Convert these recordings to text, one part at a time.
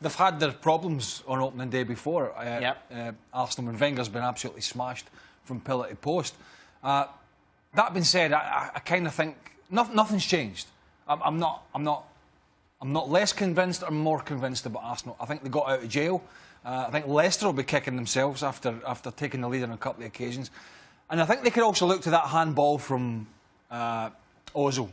they've had their problems on opening day before. Arsenal, when Wenger's been absolutely smashed from pillar to post. That being said, I kind of think nothing's changed. I'm not less convinced or more convinced about Arsenal. I think they got out of jail. I think Leicester will be kicking themselves after taking the lead on a couple of occasions. And I think they could also look to that handball from Ozil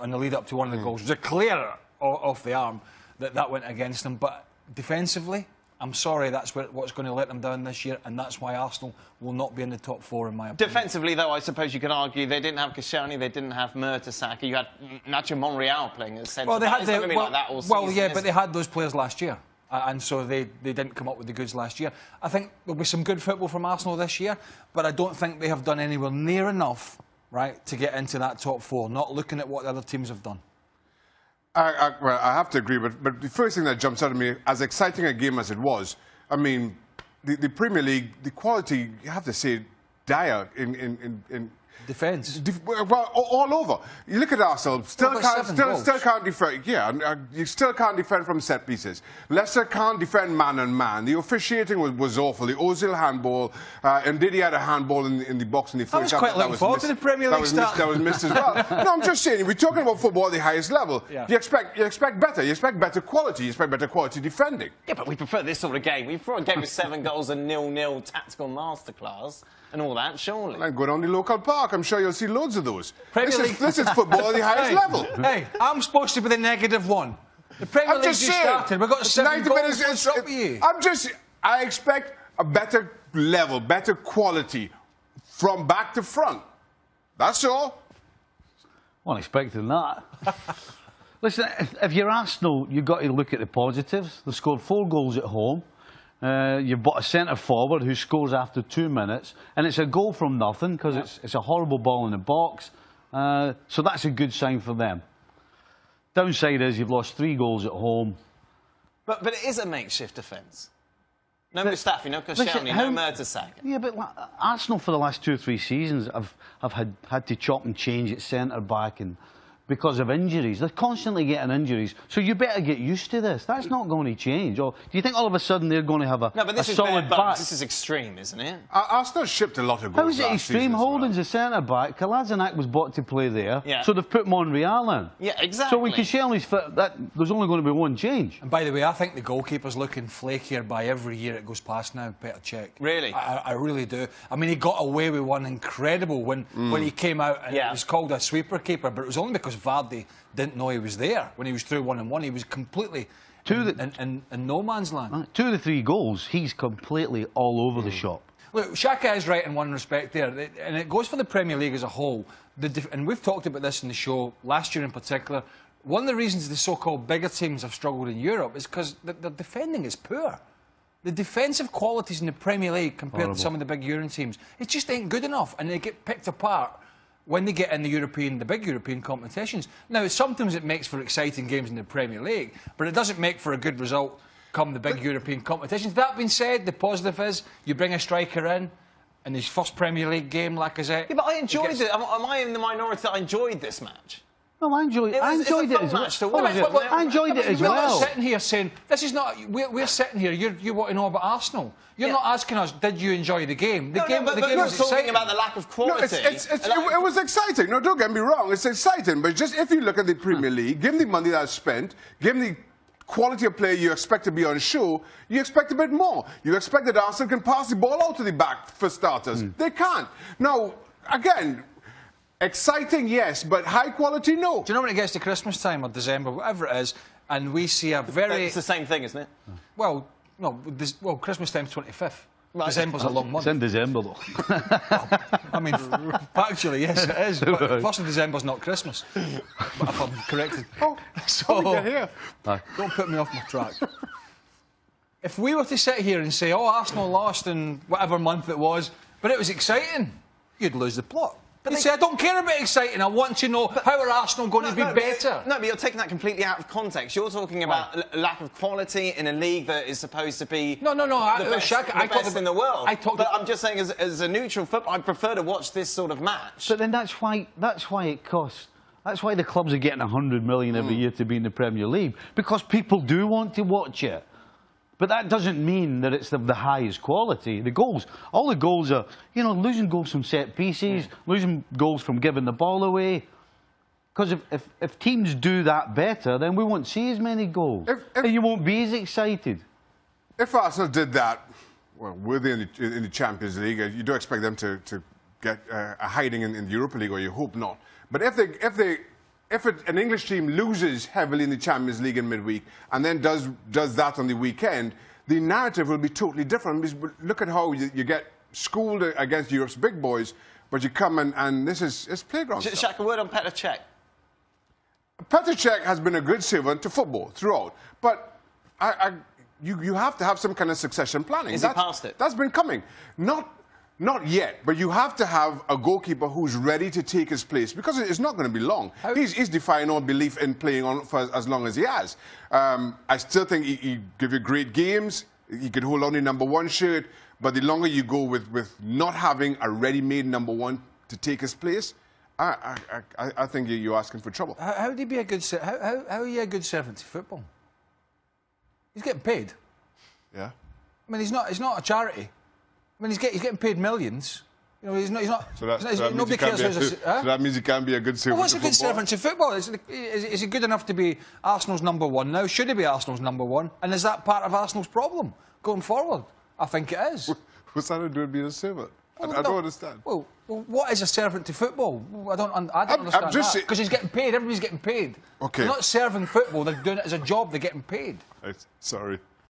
on the lead up to one of the goals. It was a clear off the arm that went against them. But defensively, I'm sorry, that's what's going to let them down this year, and that's why Arsenal will not be in the top 4 in my opinion. Defensively, though, I suppose you could argue they didn't have Koscielny, they didn't have Mertesacker. You had Nacho Monreal playing as centre. Well, they had like that all season, yeah, but they had those players last year. And so they didn't come up with the goods last year. I think there'll be some good football from Arsenal this year, but I don't think they have done anywhere near enough, right, to get into that top 4, not looking at what the other teams have done. Well, I have to agree, but the first thing that jumps out at me, as exciting a game as it was, I mean, the Premier League, the quality, you have to say, dire in defence. Well, all over. You look at Arsenal, still can't defend. Yeah, you still can't defend from set pieces. Leicester can't defend man on man. The officiating was awful. The Ozil handball, and Didi had a handball in the box in the first half. I was quite looking forward to the Premier League start. That was missed as well. No, I'm just saying, we're talking about football at the highest level. Yeah. You expect better. You expect better quality. You expect better quality defending. Yeah, but we prefer this sort of game. We prefer a game with 7 goals and 0-0 tactical masterclass and all that, surely. And go down the local park. I'm sure you'll see loads of those. This is football at the highest level. Hey, I'm supposed to be the -1. The Premier League just started. We've got 7 goals. What's up with you? I expect a better level, better quality from back to front. That's all. Wasn't expecting that. Listen, if you're Arsenal, you've got to look at the positives. They scored 4 goals at home. You've got a centre-forward who scores after 2 minutes, and it's a goal from nothing because it's a horrible ball in the box. So that's a good sign for them. Downside is you've lost 3 goals at home. But it is a makeshift defence. No Mustafi, no Koscielny, no Mertesacker. Yeah, but Arsenal for the last 2 or 3 seasons have had to chop and change at centre-back and because of injuries. They're constantly getting injuries. So you better get used to this. That's not going to change. Or do you think all of a sudden they're going to have a solid back? This is extreme, isn't it? Arsenal shipped a lot of goals. How is it extreme? Holding's a centre-back. Kolasinac was bought to play there. Yeah. So they've put Monreal in. Yeah, exactly. So when Koscielny's fit, there's only going to be one change. And by the way, I think the goalkeeper's looking flakier by every year it goes past now, Petr Cech. Really? I really do. I mean, he got away with one incredible when he came out and it was called a sweeper keeper, but it was only because Vardy didn't know he was there when he was through 1-on-1. He was completely in no man's land. 2 of the 3 goals, he's completely all over the shop. Look, Xhaka is right in one respect there, and it goes for the Premier League as a whole. And we've talked about this in the show last year in particular. One of the reasons the so-called bigger teams have struggled in Europe is because their defending is poor. The defensive qualities in the Premier League compared to some of the big European teams, it just ain't good enough, and they get picked apart when they get in the big European competitions. Now, sometimes it makes for exciting games in the Premier League, but it doesn't make for a good result come the big European competitions. That being said, the positive is you bring a striker in his first Premier League game, Lacazette. Yeah, but I enjoyed it. Am I in the minority that I enjoyed this match? No, I enjoyed it as well. I enjoyed it as well. We're not sitting here saying, this is not... We're sitting here, you want to know about Arsenal. You're not asking us, did you enjoy the game? The game was exciting. Talking about the lack of quality. No, it was exciting. No, don't get me wrong. It's exciting. But just if you look at the Premier League, give them the money that's spent, give them the quality of player you expect to be on show, you expect a bit more. You expect that Arsenal can pass the ball out to the back for starters. They can't. Now, again... exciting, yes, but high quality, no. Do you know when it gets to Christmas time or December, whatever it is, and we see a very... It's the same thing, isn't it? Well, no, Christmas time's 25th. Right. December's a long month. It's in December, though. Well, I mean, factually, yes, it is. But 1st of December's not Christmas. But if I'm corrected. Don't put me off my track. If we were to sit here and say, Arsenal lost in whatever month it was, but it was exciting, you'd lose the plot. But they say, I don't care about exciting. I want to know how are Arsenal going to be better. No, but you're taking that completely out of context. You're talking about lack of quality in a league that is supposed to be the best in the world. But I'm just saying, as a neutral football, I prefer to watch this sort of match. But then that's why it costs. That's why the clubs are getting 100 million every year to be in the Premier League, because people do want to watch it. But that doesn't mean that it's the highest quality. The goals, all the goals are, you know, losing goals from set pieces, losing goals from giving the ball away. Because if teams do that better, then we won't see as many goals. And you won't be as excited. If Arsenal did that, well, were they in the Champions League? You don't expect them to get a hiding in the Europa League, or you hope not. But if an English team loses heavily in the Champions League in midweek and then does that on the weekend, the narrative will be totally different. Because look at how you get schooled against Europe's big boys, but you come and this is playground stuff. Shaq, a word on Petr Cech. Petr Cech has been a good servant to football throughout, but you have to have some kind of succession planning. Is he past it? That's been coming. Not yet, but you have to have a goalkeeper who's ready to take his place, because it's not going to be long. He's defying all belief in playing on for as long as he has. I still think he give you great games. He could hold on to #1 shirt, but the longer you go with not having a ready-made #1 to take his place, I think you're asking for trouble. How would he be a good how are you a good servant to football? He's getting paid. Yeah. I mean, he's not a charity. I mean, he's getting paid millions. You know, he's not. So that means he can't be a good servant. Well, what's to a good football? servant to football? Is he good enough to be Arsenal's #1 now? Should he be Arsenal's #1? And is that part of Arsenal's problem going forward? I think it is. What's that to do with being a servant? Well, I don't understand. Well, what is a servant to football? I don't understand that. Because he's getting paid. Everybody's getting paid. Okay. They're not serving football. They're doing it as a job. They're getting paid. Sorry.